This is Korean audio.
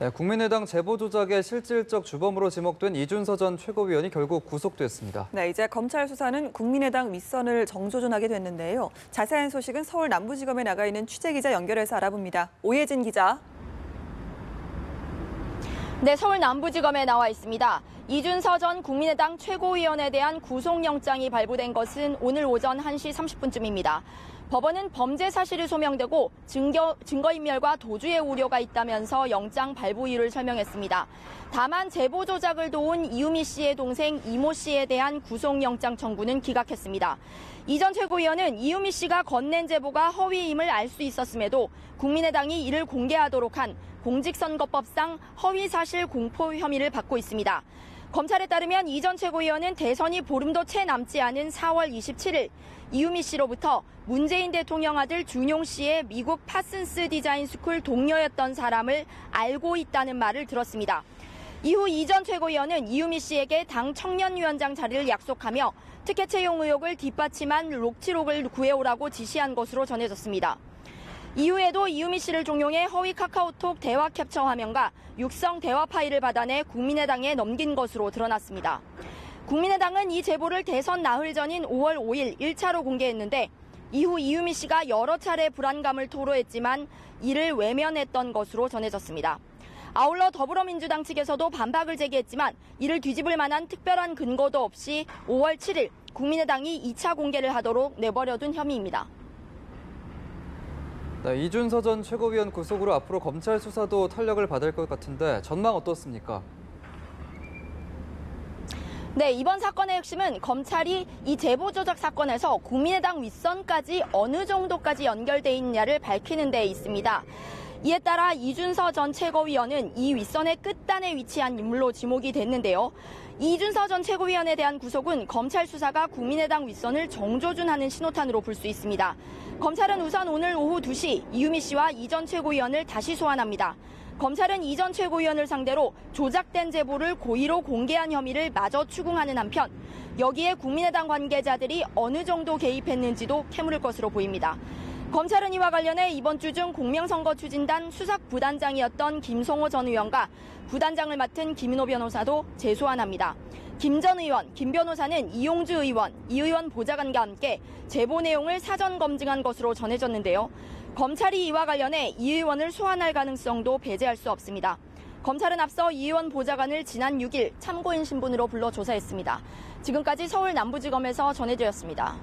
네, 국민의당 제보 조작의 실질적 주범으로 지목된 이준서 전 최고위원이 결국 구속됐습니다. 네, 이제 검찰 수사는 국민의당 윗선을 정조준하게 됐는데요. 자세한 소식은 서울 남부지검에 나가 있는 취재기자 연결해서 알아봅니다. 오예진 기자. 네, 서울 남부지검에 나와 있습니다. 이준서 전 국민의당 최고위원에 대한 구속영장이 발부된 것은 오늘 오전 1시 30분쯤입니다. 법원은 범죄 사실이 소명되고 증거인멸과 도주의 우려가 있다면서 영장 발부 이유를 설명했습니다. 다만 제보 조작을 도운 이유미 씨의 동생 이모 씨에 대한 구속영장 청구는 기각했습니다. 이 전 최고위원은 이유미 씨가 건넨 제보가 허위임을 알 수 있었음에도 국민의당이 이를 공개하도록 한 공직선거법상 허위사실 공포 혐의를 받고 있습니다. 검찰에 따르면 이 전 최고위원은 대선이 보름도 채 남지 않은 4월 27일 이유미 씨로부터 문재인 대통령 아들 준용 씨의 미국 파슨스 디자인 스쿨 동료였던 사람을 알고 있다는 말을 들었습니다. 이후 이 전 최고위원은 이유미 씨에게 당 청년위원장 자리를 약속하며 특혜 채용 의혹을 뒷받침한 녹취록을 구해오라고 지시한 것으로 전해졌습니다. 이후에도 이유미 씨를 종용해 허위 카카오톡 대화 캡처 화면과 육성 대화 파일을 받아내 국민의당에 넘긴 것으로 드러났습니다. 국민의당은 이 제보를 대선 나흘 전인 5월 5일 1차로 공개했는데 이후 이유미 씨가 여러 차례 불안감을 토로했지만 이를 외면했던 것으로 전해졌습니다. 아울러 더불어민주당 측에서도 반박을 제기했지만 이를 뒤집을 만한 특별한 근거도 없이 5월 7일 국민의당이 2차 공개를 하도록 내버려둔 혐의입니다. 네, 이준서 전 최고위원 구속으로 앞으로 검찰 수사도 탄력을 받을 것 같은데 전망 어떻습니까? 네, 이번 사건의 핵심은 검찰이 이 제보 조작 사건에서 국민의당 윗선까지 어느 정도까지 연결돼 있느냐를 밝히는 데 있습니다. 이에 따라 이준서 전 최고위원은 이 윗선의 끝단에 위치한 인물로 지목이 됐는데요. 이준서 전 최고위원에 대한 구속은 검찰 수사가 국민의당 윗선을 정조준하는 신호탄으로 볼 수 있습니다. 검찰은 우선 오늘 오후 2시 이유미 씨와 이 전 최고위원을 다시 소환합니다. 검찰은 이 전 최고위원을 상대로 조작된 제보를 고의로 공개한 혐의를 마저 추궁하는 한편 여기에 국민의당 관계자들이 어느 정도 개입했는지도 캐물을 것으로 보입니다. 검찰은 이와 관련해 이번 주 중 공명선거 추진단 수석부단장이었던 김성호 전 의원과 부단장을 맡은 김인호 변호사도 재소환합니다. 김 전 의원, 김 변호사는 이용주 의원, 이 의원 보좌관과 함께 제보 내용을 사전 검증한 것으로 전해졌는데요. 검찰이 이와 관련해 이 의원을 소환할 가능성도 배제할 수 없습니다. 검찰은 앞서 이 의원 보좌관을 지난 6일 참고인 신분으로 불러 조사했습니다. 지금까지 서울 남부지검에서 전해드렸습니다.